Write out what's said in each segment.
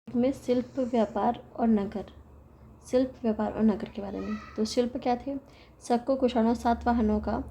में शिल्प व्यापार और नगर के बारे में। तो शिल्प क्या थे? शक कुषाणों सातवाहनों का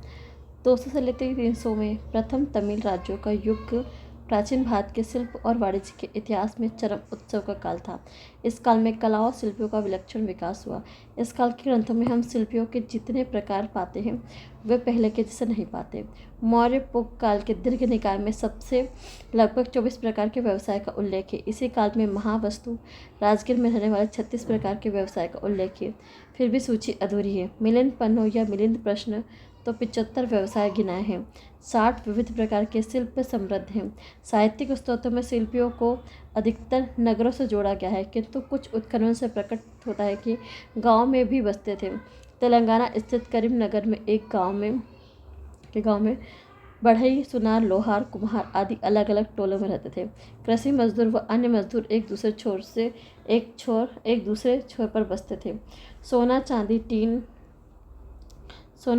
200 से लेकर 300 में प्रथम तमिल राज्यों का युग प्राचीन भारत के शिल्प और वाणिज्य के इतिहास में चरम उत्सव का काल था। इस काल में कला और शिल्पियों का विलक्षण विकास हुआ। इस काल के ग्रंथों में हम शिल्पियों के जितने प्रकार पाते हैं वे पहले के जैसे नहीं पाते। मौर्य पुग काल के दीर्घ निकाय में सबसे लगभग 24 प्रकार के व्यवसाय का उल्लेख है। इसी काल में महावस्तु राजगीर में रहने वाले 36 प्रकार के व्यवसाय का उल्लेख है। फिर भी सूची अधूरी है। मिलिंद पन्नों या मिलिंद प्रश्न तो 75 व्यवसाय गिनाए हैं। 60 विविध प्रकार के शिल्प समृद्ध हैं। साहित्यिक स्रोतों में शिल्पियों को अधिकतर नगरों से जोड़ा गया है, किंतु कुछ उत्खनन से प्रकट होता है कि गांव में भी बसते थे। तेलंगाना स्थित करीमनगर में एक गांव में बढ़ई, सुनार, लोहार, कुम्हार आदि अलग अलग टोलों में रहते थे। कृषि मजदूर व अन्य मजदूर एक दूसरे छोर पर बसते थे। सोना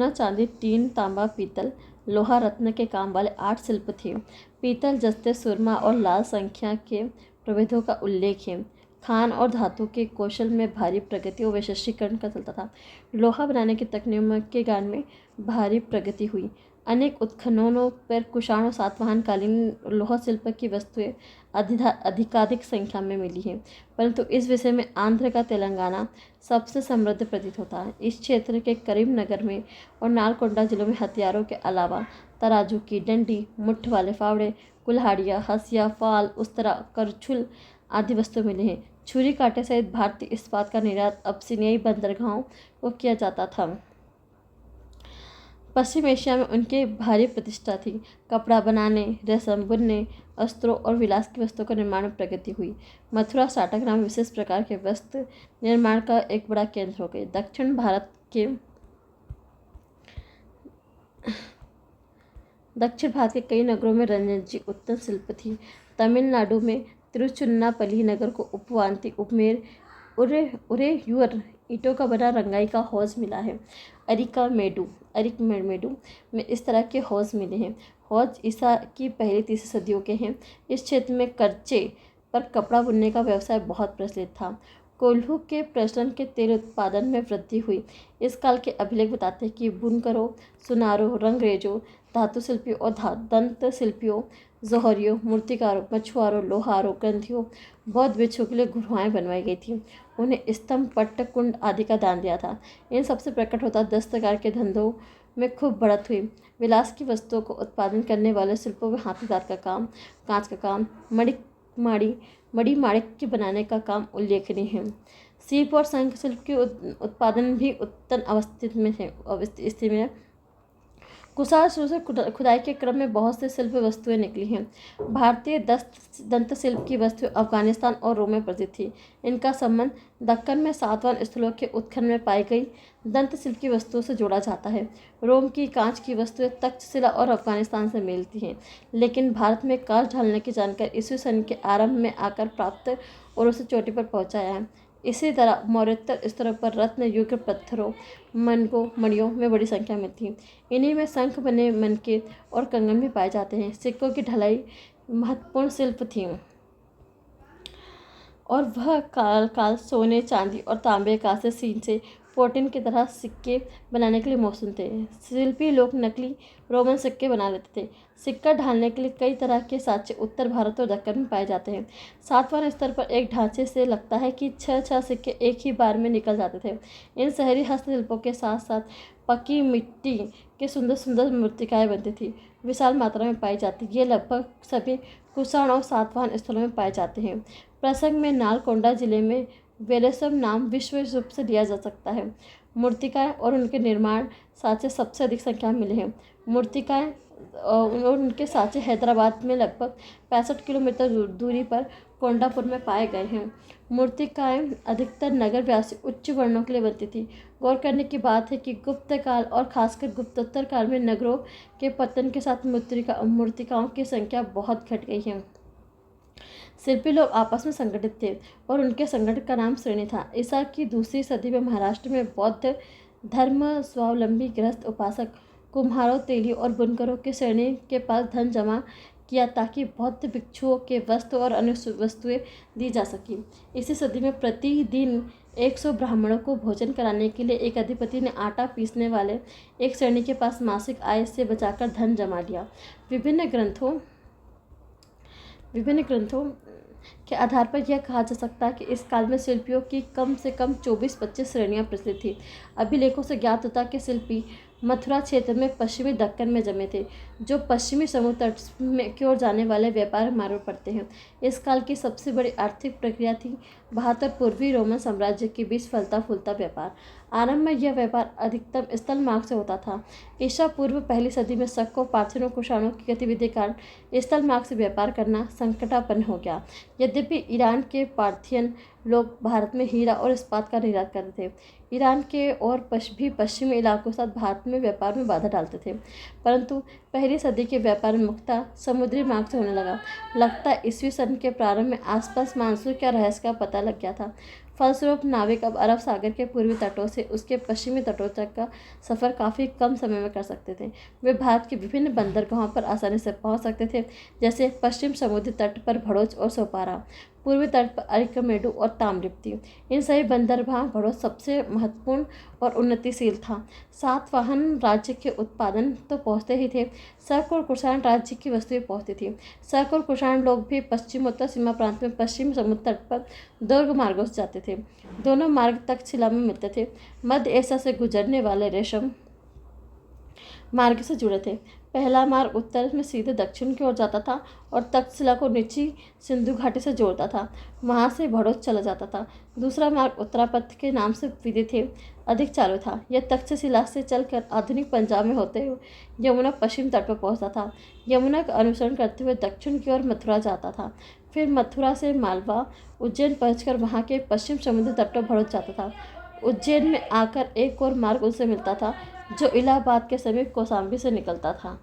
चांदी टीन तांबा पीतल लोहा रत्न के काम वाले 8 शिल्प थे। पीतल जस्ते सुरमा और लाल संख्या के प्रभेदों का उल्लेख है। खान और धातु के कौशल में भारी प्रगति और वैशेषीकरण का चलता था। लोहा बनाने की तकनीकों के ज्ञान में भारी प्रगति हुई। अनेक उत्खननों पर कुषाण और सातवाहन कालीन लोहा शिल्प की वस्तुएं अधिकाधिक संख्या में मिली हैं, परंतु इस विषय में आंध्र का तेलंगाना सबसे समृद्ध प्रतीत होता है। इस क्षेत्र के करीमनगर में और नालकोंडा जिलों में हथियारों के अलावा तराजू की डंडी, मुठ वाले फावड़े, कुल्हाड़ियाँ, हंसिया, फाल, उस्तरा, करछुल आदि वस्तु मिले हैं। छुरी कांटे सहित भारतीय इस्पात का निर्यात अबसिनियाई बंदरगाहों को किया जाता था। पश्चिम एशिया में उनकी भारी प्रतिष्ठा थी। कपड़ा बनाने, रेशम बुनने, अस्त्रों और विलास की वस्तुओं का निर्माण में प्रगति हुई। मथुरा साटाग्राम विशेष प्रकार के वस्त्र निर्माण का एक बड़ा केंद्र हो गए। दक्षिण भारत के कई नगरों में रंजनजी उत्तम शिल्प थी। तमिलनाडु में तिरुचुन्नापल्ली नगर को उपवांती, उपमेर, उरेयूर ईंटों का बना रंगाई का हौज मिला है। अरिकमेडु में इस तरह के हौज मिले हैं। हौज ईसा की पहली 3 सदियों के हैं। इस क्षेत्र में कर्चे पर कपड़ा बुनने का व्यवसाय बहुत प्रचलित था। कोल्हू के प्रचलन के तेल उत्पादन में वृद्धि हुई। इस काल के अभिलेख बताते हैं कि बुनकरों, सुनारों, रंगरेजों, धातु शिल्पियों और दंत शिल्पियों, जौहरियों, मूर्तिकारों, मछुआरों, लोहारों, ग्रंथियों, बौद्ध भिक्षुओं के लिए गुफाएं बनवाई गई थी। उन्हें स्तंभ, पट्ट, कुंड आदि का दान दिया था। इन सबसे प्रकट होता दस्तकार के धंधों में खूब बढ़त हुई। विलास की वस्तुओं को उत्पादन करने वाले शिल्पों में हाथीदार का काम, कांच का काम, मड़ी माणिक के बनाने का काम उल्लेखनीय है। सीप और शंख शिल्प के उत्पादन भी उत्तम स्थिति में है। कुषाण शुरू से खुदाई के क्रम में बहुत से शिल्प वस्तुएं निकली हैं। भारतीय दंत शिल्प की वस्तुएं अफगानिस्तान और रोम में प्रसिद्ध थी। इनका संबंध दक्कन में सातवाहन स्थलों के उत्खनन में पाई गई दंत शिल्प की वस्तुओं से जोड़ा जाता है। रोम की कांच की वस्तुएं तक्षशिला और अफगानिस्तान से मिलती हैं, लेकिन भारत में कांच ढालने की जानकारी ईस्वी सदी के आरंभ में आकर प्राप्त और उसे चोटी पर पहुंचाया है। इसी तरह मौर्योत्तर स्तरों पर रत्न युग पत्थरों, मणियों में बड़ी संख्या में थी। इन्हीं में शंख बने मनके और कंगन भी पाए जाते हैं। सिक्कों की ढलाई महत्वपूर्ण शिल्प थी और वह काल सोने, चांदी और तांबे का से सीन से पोर्टिन की तरह सिक्के बनाने के लिए मौसूम थे। शिल्पी लोग नकली रोमन सिक्के बना लेते थे। सिक्का ढालने के लिए कई तरह के साँचे उत्तर भारत और दक्कन में पाए जाते हैं। सातवां स्तर पर एक ढांचे से लगता है कि 6 सिक्के एक ही बार में निकल जाते थे। इन शहरी हस्तशिल्पों के साथ साथ पक्की मिट्टी के सुंदर सुंदर मूर्तिकाएँ बनती थी, विशाल मात्रा में पाई जाती। ये लगभग सभी कुषाण और सातवाहन स्थलों में पाए जाते हैं। प्रसंग में नालकोंडा जिले में वेरेसम नाम विश्व रूप से लिया जा सकता है। मूर्तिकाएँ और उनके निर्माण साँचे सबसे अधिक संख्या में मिले हैं। मूर्तिकाएँ और उनके साँचे हैदराबाद में लगभग 65 किलोमीटर दूरी पर कोंडापुर में पाए गए हैं। मूर्तिकाएँ अधिकतर नगरवासी उच्च वर्णों के लिए बनती थी। गौर करने की बात है कि गुप्त काल और खासकर गुप्तोत्तर काल में नगरों के पतन के साथ मूर्तिकाओं की संख्या बहुत घट गई है। शिल्पी लोग आपस में संगठित थे और उनके संगठन का नाम श्रेणी था। ईसा की 2री सदी में महाराष्ट्र में बौद्ध धर्म स्वावलंबी गृहस्थ उपासक कुम्हारों, तेलियों और बुनकरों की श्रेणी के पास धन जमा किया ताकि बौद्ध भिक्षुओं के वस्त्र और अन्य वस्तुएं दी जा सकी। इसी सदी में प्रतिदिन 100 ब्राह्मणों को भोजन कराने के लिए एक अधिपति ने आटा पीसने वाले एक श्रेणी के पास मासिक आय से बचाकर धन जमा लिया। विभिन्न ग्रंथों के आधार पर यह कहा जा सकता है कि इस काल में शिल्पियों की कम से कम 24-25 श्रेणियां प्रसिद्ध थी। अभिलेखों से ज्ञात होता कि शिल्पी मथुरा क्षेत्र में पश्चिमी दक्कन में जमे थे, जो पश्चिमी समुद्र तट में की ओर जाने वाले व्यापार मार्ग पर पड़ते हैं। इस काल की सबसे बड़ी आर्थिक प्रक्रिया थी भारत और पूर्वी रोमन साम्राज्य के बीच फलता फूलता व्यापार। आरंभ में यह व्यापार अधिकतम स्थल मार्ग से होता था। ईसा पूर्व पहली सदी में शकों, पार्थियनों, कुषाणों की गतिविधि के कारण स्थल मार्ग से व्यापार करना संकटापन्न हो गया। यद्यपि ईरान के पार्थियन लोग भारत में हीरा और इस्पात का निर्यात करते थे, ईरान के और भी पश्चिमी इलाकों के साथ भारत में व्यापार में बाधा डालते थे, परंतु पहली सदी के व्यापार में मुख्यतः समुद्री मार्ग से होने लगता है। ईस्वी सदी के प्रारंभ में आसपास मानसून के रहस्य का पता लग गया था। फलस्वरूप नाविक अब अरब सागर के पूर्वी तटों से उसके पश्चिमी तटों तक का सफ़र काफ़ी कम समय में कर सकते थे। वे भारत के विभिन्न बंदरगाहों पर आसानी से पहुंच सकते थे, जैसे पश्चिम समुद्री तट पर भड़ोच और सोपारा, पूर्वी तट पर अरिकमेडु और ताम्रलिप्ति। इन सभी बंदरगाह भड़ोच सबसे महत्वपूर्ण और उन्नतिशील था। सातवाहन राज्य के उत्पादन तो पहुँचते ही थे, शक और कुषाण राज्य की वस्तुएं पहुँचती थी। शक और कुषाण लोग भी पश्चिमोत्तर सीमा प्रांत में पश्चिमी समुद्र तट पर दुर्ग मार्गों से जाते थे। दोनों मार्ग तक्षशिला में मिलते थे। मध्य एशिया से गुजरने वाले रेशम मार्ग से जुड़े थे। पहला मार्ग उत्तर में सीधे दक्षिण की ओर जाता था और तक्षशिला को निची सिंधु घाटी से जोड़ता था, वहां से भड़ोच चला जाता था। दूसरा मार्ग उत्तरापथ के नाम से विदित है, अधिक चालू था। यह तक्षशिला से चलकर आधुनिक पंजाब में होते हुए यमुना पश्चिम तट पर पहुंचता था। यमुना का अनुसरण करते हुए दक्षिण की ओर मथुरा जाता था, फिर मथुरा से मालवा उज्जैन पहुंचकर वहां के पश्चिम समुद्री तट पर भड़ोच जाता था। उज्जैन में आकर एक और मार्ग उनसे मिलता था, जो इलाहाबाद के समीप कौशाम्बी से निकलता था।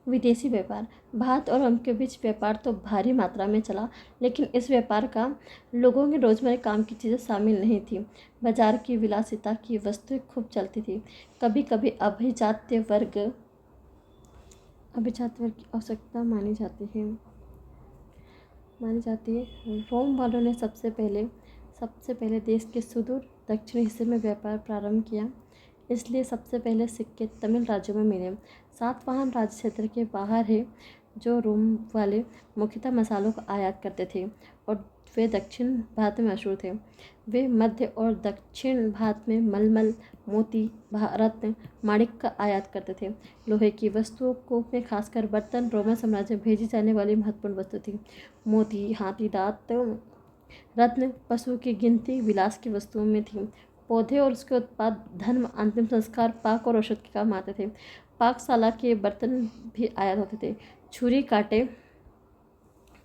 विदेशी व्यापार। भारत और रोम के बीच व्यापार तो भारी मात्रा में चला, लेकिन इस व्यापार का लोगों के रोजमर्रा काम की चीज़ें शामिल नहीं थी। बाजार की विलासिता की वस्तुएं खूब चलती थी। कभी कभी अभिजात्य वर्ग की आवश्यकता मानी जाती है। रोम वालों ने सबसे पहले देश के सुदूर दक्षिणी हिस्से में व्यापार प्रारंभ किया, इसलिए सबसे पहले सिक्के तमिल राज्यों में मिले। सातवाहन राज्य क्षेत्र के बाहर है, जो रोम वाले मुख्यतः मसालों का आयात करते थे और वे दक्षिण भारत में मशहूर थे। वे मध्य और दक्षिण भारत में मलमल, मोती, रत्न, माणिक का आयात करते थे। लोहे की वस्तुओं को में खासकर बर्तन रोमन साम्राज्य में भेजी जाने वाली महत्वपूर्ण वस्तु थी। मोती, हाथी दांत, रत्न, पशु की गिनती विलास की वस्तुओं में थी। पौधे और उसके उत्पाद धर्म, अंतिम संस्कार, पाक और औषध के काम आते थे। पाकशाला के बर्तन भी आयात होते थे। छुरी कांटे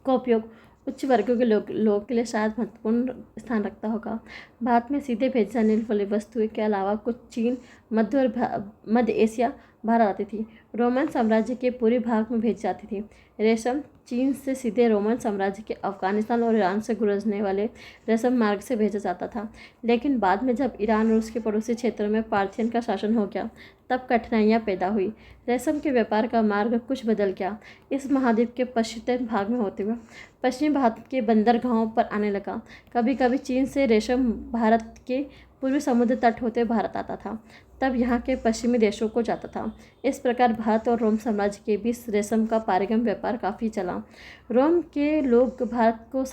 का उपयोग उच्च वर्गों के लोगों के लिए शायद महत्वपूर्ण स्थान रखता होगा। भारत में सीधे भेजी जाने वाली वस्तुएं के अलावा कुछ चीन, मध्य एशिया भारत आती थी। रोमन साम्राज्य के पूर्वी भाग में भेजी जाती थी। रेशम चीन से सीधे रोमन साम्राज्य के अफगानिस्तान और ईरान से गुजरने वाले रेशम मार्ग से भेजा जाता था, लेकिन बाद में जब ईरान और उसके पड़ोसी क्षेत्रों में पार्थियन का शासन हो गया, तब कठिनाइयाँ पैदा हुई। रेशम के व्यापार का मार्ग कुछ बदल गया। इस महाद्वीप के पश्चिमी भाग में होते हुए पश्चिमी भारत के बंदरगाहों पर आने लगा। कभी कभी चीन से रेशम भारत के पूर्वी समुद्र तट होते भारत आता था, तब यहाँ के पश्चिमी देशों को जाता था। इस प्रकार भारत और रोम साम्राज्य के बीच रेशम का पारगम व्यापार काफ़ी चला। रोम के लोग भारत को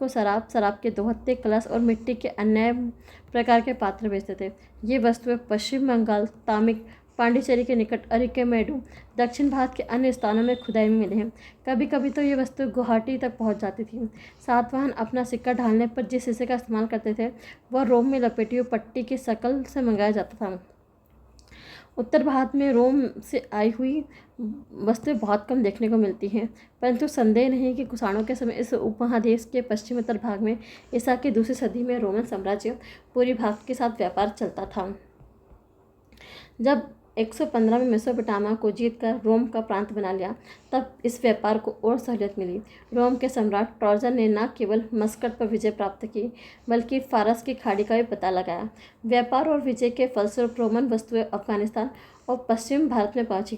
शराब के दोहते, कलश और मिट्टी के अन्य प्रकार के पात्र बेचते थे। ये वस्तुएं पश्चिम बंगाल, तामिक, पांडिचेरी के निकट अरिकेमेडु, दक्षिण भारत के अन्य स्थानों में खुदाई में मिले हैं। कभी कभी तो ये वस्तु गुवाहाटी तक पहुंच जाती थी। सातवाहन अपना सिक्का ढालने पर जिस हिस्से का इस्तेमाल करते थे, वह रोम में लपेटी हुई पट्टी की शक्ल से मंगाया जाता था। उत्तर भारत में रोम से आई हुई वस्तुएं बहुत कम देखने को मिलती हैं, परंतु संदेह नहीं कि कुषाणों के समय इस उपमहादेश के पश्चिमोत्तर भाग में ईसा की दूसरी सदी में रोमन साम्राज्य पूरी भाग के साथ व्यापार चलता था। जब 115 में मेसोपोटामिया को जीतकर रोम का प्रांत बना लिया, तब इस व्यापार को और सहूलियत मिली। रोम के सम्राट ट्रोजन ने न केवल मस्कट पर विजय प्राप्त की, बल्कि फारस की खाड़ी का भी पता लगाया। व्यापार और विजय के फलस्वरूप रोमन वस्तुएं अफगानिस्तान और पश्चिम भारत में पहुंची।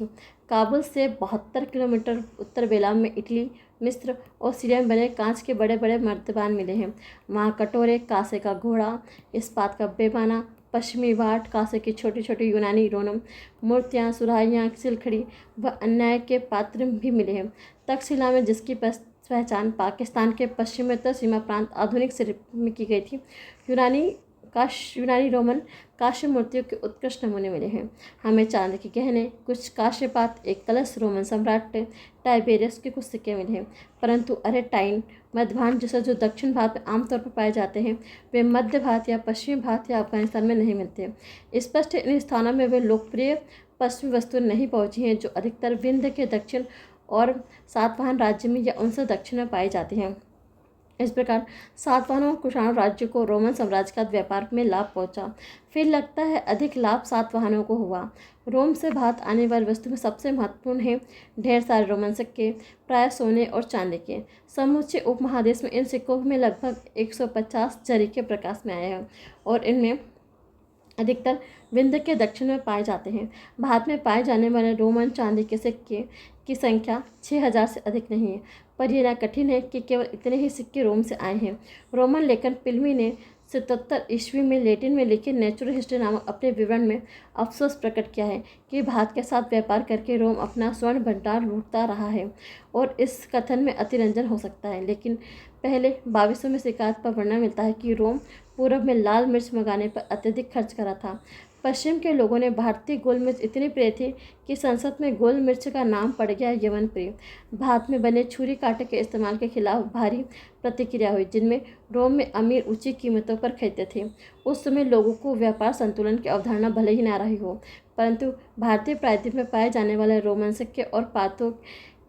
काबुल से 72 किलोमीटर उत्तर बेलाम में इटली, मिस्र और सीरिया में बने कांच के बड़े बड़े मर्तबान मिले हैं। वहाँ कटोरे, कांसे का घोड़ा, इस्पात का पैमाना, पश्चिमी बाट, कांसे की छोटी छोटी यूनानी रोनम, मूर्तियाँ, सुराहियाँ, सिलखड़ी व अन्याय के पात्र भी मिले हैं। तक्षशिला में, जिसकी पहचान पाकिस्तान के पश्चिमोत्तर सीमा प्रांत आधुनिक सिर में की गई थी, यूनानी रोमन कांस्य मूर्तियों के उत्कृष्ट नमूने मिले हैं। हमें चांदी के गहने, कुछ कांस्यपात, एक कलश, रोमन सम्राट टाइबेरियस के कुछ सिक्के मिले हैं। परंतु अरेटाइन मध्यभाग जैसे जो दक्षिण भारत में आमतौर पर पाए जाते हैं, वे मध्य भारत या पश्चिमी भारत या अफगानिस्तान में नहीं मिलते। स्पष्ट इन स्थानों में वे लोकप्रिय पश्चिमी वस्तुएं नहीं पहुंची हैं जो अधिकतर विंध्य के दक्षिण और सातवाहन राज्य में या उनसे दक्षिण में पाई जाती हैं। इस प्रकार सातवाहनों और कुषाण राज्य को रोमन साम्राज्य का व्यापार में लाभ पहुंचा। फिर लगता है अधिक लाभ सातवाहनों को हुआ। रोम से भारत आने वाली वस्तु में सबसे महत्वपूर्ण है ढेर सारे रोमन सिक्के, प्राय सोने और चांदी के। समूचे उपमहादेश में इन सिक्कों में लगभग 150 जरी के प्रकाश में आए हैं और इनमें अधिकतर विंध्य के दक्षिण में पाए जाते हैं। भारत में पाए जाने वाले रोमन चांदी के सिक्के की संख्या 6000 से अधिक नहीं है, पर यह कठिन है कि केवल इतने ही सिक्के रोम से आए हैं। रोमन लेखक प्लिनी ने 77 ईस्वी में लैटिन में लिखे नेचुरल हिस्ट्री नामक अपने विवरण में अफसोस प्रकट किया है कि भारत के साथ व्यापार करके रोम अपना स्वर्ण भंडार लूटता रहा है। और इस कथन में अतिरंजन हो सकता है, लेकिन पहले 2200 में शिकायत पर वर्णन मिलता है कि रोम पूरब में लाल मिर्च मंगाने पर अत्यधिक खर्च करा था। पश्चिम के लोगों ने भारतीय गोल मिर्च इतनी प्रिय थी कि संसद में गोल मिर्च का नाम पड़ गया यमन प्रिय। भारत में बने छुरी कांटे के इस्तेमाल के खिलाफ भारी प्रतिक्रिया हुई, जिनमें रोम में अमीर ऊंची कीमतों पर खरीदते थे। उस समय लोगों को व्यापार संतुलन की अवधारणा भले ही ना रही हो, परंतु भारतीय प्रायद्वीप में पाए जाने वाले रोमन सिक्के और पातों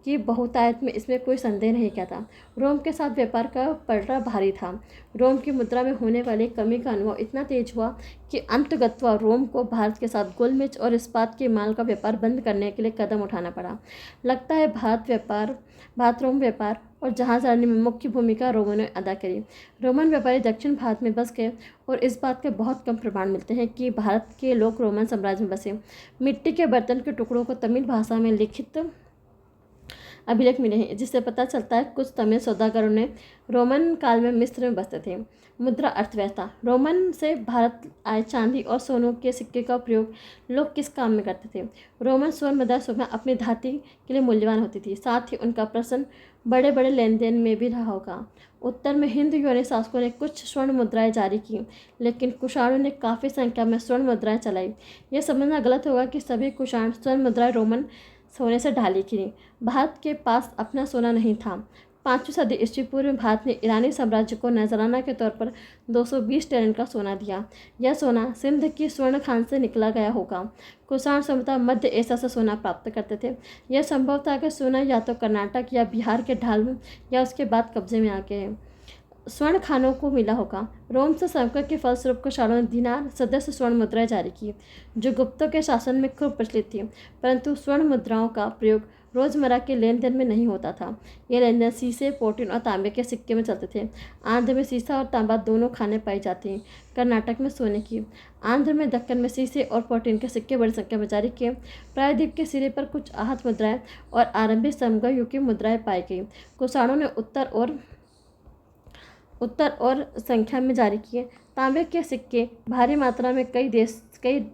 की बहुतायत में इसमें कोई संदेह नहीं किया था। रोम के साथ व्यापार का पलड़ा भारी था। रोम की मुद्रा में होने वाली कमी का अनुभव इतना तेज हुआ कि अंततः रोम को भारत के साथ गोल मिर्च और इस्पात के माल का व्यापार बंद करने के लिए कदम उठाना पड़ा। लगता है भारत रोम व्यापार और जहाजरानी में मुख्य भूमिका रोमनों ने अदा करी। रोमन व्यापारी दक्षिण भारत में बस गए और इस बात के बहुत कम प्रमाण मिलते हैं कि भारत के लोग रोमन साम्राज्य में बसे। मिट्टी के बर्तन के टुकड़ों को तमिल भाषा में लिखित अभिलेख मिले हैं, जिससे पता चलता है कुछ तमिल सौदागरों ने रोमन काल में मिस्र में बसते थे। मुद्रा अर्थव्यवस्था। रोमन से भारत आए चांदी और सोनों के सिक्के का प्रयोग लोग किस काम में करते थे? रोमन स्वर्ण मुद्रा सुबह अपनी धातु के लिए मूल्यवान होती थी, साथ ही उनका प्रश्न बड़े बड़े लेन देन में भी रहा होगा। उत्तर में हिंदू यूनानी शासकों ने कुछ स्वर्ण मुद्राएं जारी की, लेकिन कुषाणों ने काफ़ी संख्या में स्वर्ण मुद्राएं चलाई। यह समझना गलत होगा कि सभी कुषाण स्वर्ण मुद्राएं रोमन सोने से ढाली की। भारत के पास अपना सोना नहीं था। 5वीं सदी ईस्वी पूर्व में भारत ने ईरानी साम्राज्य को नजराना के तौर पर 220 टैलेंट का सोना दिया। यह सोना सिंध की स्वर्ण खान से निकला गया होगा। कुषाण संभवतः मध्य एशिया से सोना प्राप्त करते थे। यह संभव था कि सोना या तो कर्नाटक या बिहार के ढाल में या उसके बाद कब्जे में आ गए स्वर्ण खानों को मिला होगा। रोम से संकट के फलस्वरूप कुषाणों ने दिनार सदस्य स्वर्ण मुद्राएं जारी की, जो गुप्तों के शासन में खूब प्रचलित थी, परंतु स्वर्ण मुद्राओं का प्रयोग रोजमर्रा के लेन देन में नहीं होता था। ये लेन देन सीसे, पोटीन और तांबे के सिक्के में चलते थे। आंध्र में सीसा और तांबा दोनों खाने पाई जाती हैं, कर्नाटक में सोने की। आंध्र में दक्कन में सीसे और पोटीन के सिक्के बड़ी संख्या में जारी किए। प्रायद्वीप के सिरे पर कुछ आहत मुद्राएं और आरंभिक समगर युग की मुद्राएं पाई गई। कुषाणों ने उत्तर और संख्या में जारी किए। तांबे के सिक्के भारी मात्रा में कई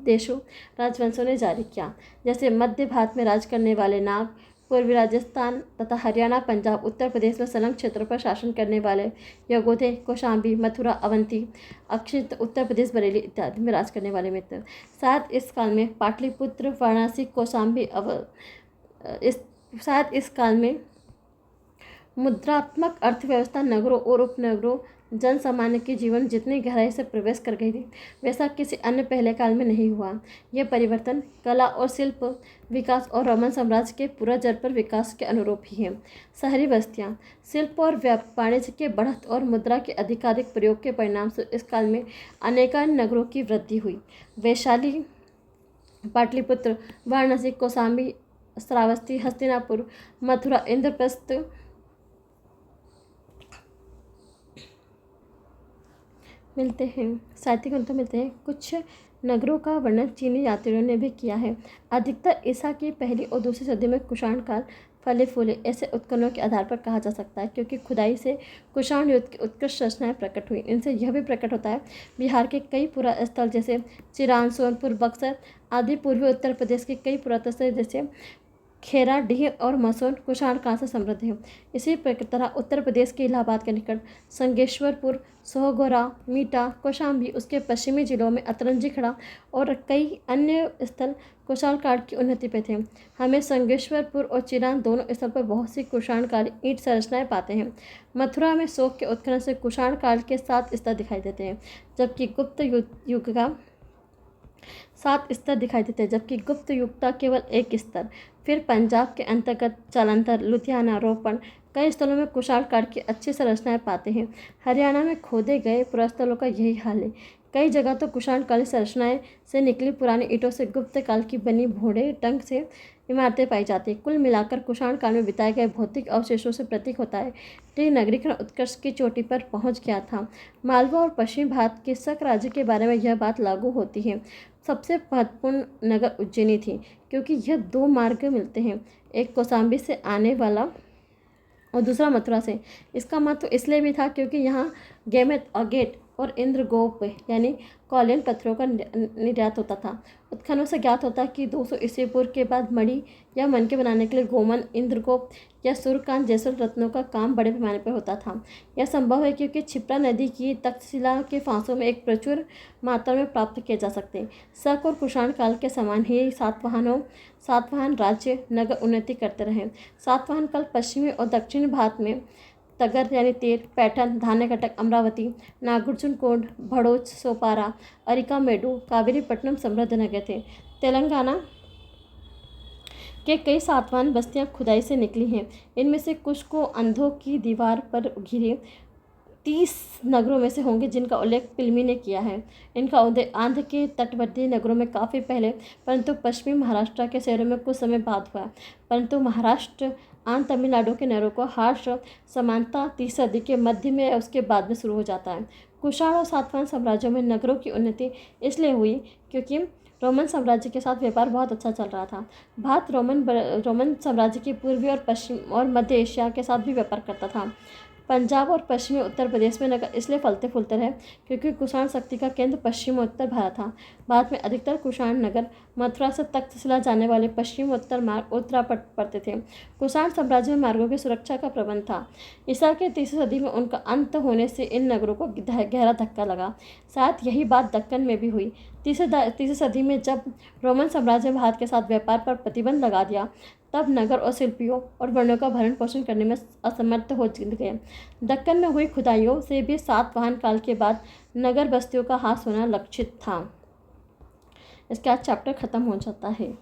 देशों राजवंशों ने जारी किया, जैसे मध्य भारत में राज करने वाले नाग, पूर्वी राजस्थान तथा हरियाणा, पंजाब, उत्तर प्रदेश में संलग्न क्षेत्रों पर शासन करने वाले यगोधे, कौशाम्बी, मथुरा, अवंती, अक्षित, उत्तर प्रदेश, बरेली इत्यादि में राज करने वाले मित्र। शायद इस काल में पाटलिपुत्र, वाराणसी, कौशाम्बी शायद इस काल में मुद्रात्मक अर्थव्यवस्था नगरों और उपनगरों जन सामान्य के जीवन जितनी गहराई से प्रवेश कर गई थी, वैसा किसी अन्य पहले काल में नहीं हुआ। यह परिवर्तन कला और शिल्प विकास और रोमन साम्राज्य के पूर्वजर पर विकास के अनुरूप ही है। शहरी बस्तियाँ, शिल्प और वाणिज्य के बढ़त और मुद्रा के अधिकाधिक प्रयोग के परिणाम से इस काल में अनेकान नगरों की वृद्धि हुई। वैशाली, पाटलिपुत्र, वाराणसी, कौशाम्बी, श्रावस्ती, हस्तिनापुर, मथुरा, इंद्रप्रस्थ मिलते हैं, साहित्यिक ग्रंथों मिलते हैं। कुछ नगरों का वर्णन चीनी यात्रियों ने भी किया है। अधिकतर ईसा की पहली और दूसरी सदी में कुषाण काल फले फूले ऐसे उत्खननों के आधार पर कहा जा सकता है, क्योंकि खुदाई से कुषाण युद्ध की उत्कृष्ट रचनाएं प्रकट हुई। इनसे यह भी प्रकट होता है बिहार के कई पुरास्थल जैसे चिरान, सोनपुर, बक्सर आदि, पूर्वी उत्तर प्रदेश के कई पुरातत्व जैसे खेराडीह और मसोन कुषाण काल से समृद्ध है। इसी तरह उत्तर प्रदेश के इलाहाबाद के निकट संगेश्वरपुर, सोहगोरा, मीटा, कौशाम्बी, उसके पश्चिमी जिलों में अतरंजी खड़ा और कई अन्य स्थल कुषाण काल की उन्नति पे थे। हमें संगेश्वरपुर और चिरान दोनों स्थल पर बहुत सी कुषाण काल ईंट संरचनाएं पाते हैं। मथुरा में शोक के उत्खनन से कुषाण काल के 7 स्तर दिखाई देते हैं, जबकि गुप्त युग का 7 स्तर दिखाई देते हैं, जबकि गुप्त युग का केवल 1 स्तर। फिर पंजाब के अंतर्गत जालंधर, लुधियाना, रोपण कई स्थलों में कुषाण काल की अच्छी संरचनाएं पाते हैं। हरियाणा में खोदे गए पुरास्थलों का यही हाल है। कई जगह तो कुषाण कालीन संरचनाएं से निकली पुरानी ईंटों से गुप्त काल की बनी भोड़े ढंग से इमारतें पाई जाती हैं। कुल मिलाकर कुषाण काल में बिताए गए भौतिक अवशेषों से प्रतीक होता है कि नगरीकरण उत्कर्ष की चोटी पर पहुंच गया था। मालवा और पश्चिम भारत के शक राज्य के बारे में यह बात लागू होती है। सबसे महत्वपूर्ण नगर उज्जैनी थी, क्योंकि यह 2 मार्ग मिलते हैं, एक कौशाम्बी से आने वाला और दूसरा मथुरा से। इसका महत्व इसलिए भी था क्योंकि यहाँ गेट और इंद्रगोप यानी कौलिन पत्थरों का निर्यात होता था। उत्खननों से ज्ञात होता है कि 200 ईस्वी पूर्व के बाद मणि या मनके बनाने के लिए गोमन, इंद्रगोप या सूर्यकांत जैसे रत्नों का काम बड़े पैमाने पर होता था। यह संभव है क्योंकि क्षिप्रा नदी की तक्षशिला के फांसों में एक प्रचुर मात्रा में प्राप्त किए जा सकते हैं। शक और कुषाण काल के समान ही सातवाहन राज्य नगर उन्नति करते रहे। सातवाहन काल पश्चिमी और दक्षिणी भारत में तगर यानी तेर, पैठन, धान्यकटक, अमरावती, नागार्जुन कोंड, भड़ोच, सोपारा, अरिकामेडु, कावेरीपट्टनम समृद्ध नगर थे। तेलंगाना के कई सातवाहन बस्तियां खुदाई से निकली हैं। इनमें से कुछ को अंधों की दीवार पर घिरे 30 नगरों में से होंगे जिनका उल्लेख पिल्मी ने किया है। इनका उदय आंध्र के तटवर्ती नगरों में काफ़ी पहले, परंतु पश्चिमी महाराष्ट्र के शहरों में कुछ समय बाद हुआ। परंतु महाराष्ट्र आंध्र तमिलनाडु के नगरों को हार्श समानता 30 सदी के मध्य में उसके बाद में शुरू हो जाता है। कुषाण और सातवाहन साम्राज्यों में नगरों की उन्नति इसलिए हुई क्योंकि रोमन साम्राज्य के साथ व्यापार बहुत अच्छा चल रहा था। भारत रोमन साम्राज्य के पूर्वी और पश्चिम और मध्य एशिया के साथ भी व्यापार करता था। पंजाब और पश्चिमी उत्तर प्रदेश में नगर इसलिए फलते फूलते रहे क्योंकि कुषाण शक्ति का केंद्र पश्चिम उत्तर भारत था। भारत में अधिकतर कुषाण नगर मथुरा से तक्षशिला जाने वाले पश्चिम उत्तर मार्ग उत्तरा पड़ते थे। कुषाण साम्राज्य में मार्गों की सुरक्षा का प्रबंध था। ईसा के 3वीं सदी में उनका अंत होने से इन नगरों को गहरा धक्का लगा। शायद यही बात दक्कन में भी हुई। 3वीं सदी में जब रोमन साम्राज्य ने भारत के साथ व्यापार पर प्रतिबंध लगा दिया, तब नगर और शिल्पियों और वर्णों का भरण पोषण करने में असमर्थ हो गए। दक्कन में हुई खुदाइयों से भी सातवाहन काल के बाद नगर बस्तियों का हास होना लक्षित था। इसके आज चैप्टर खत्म हो जाता है।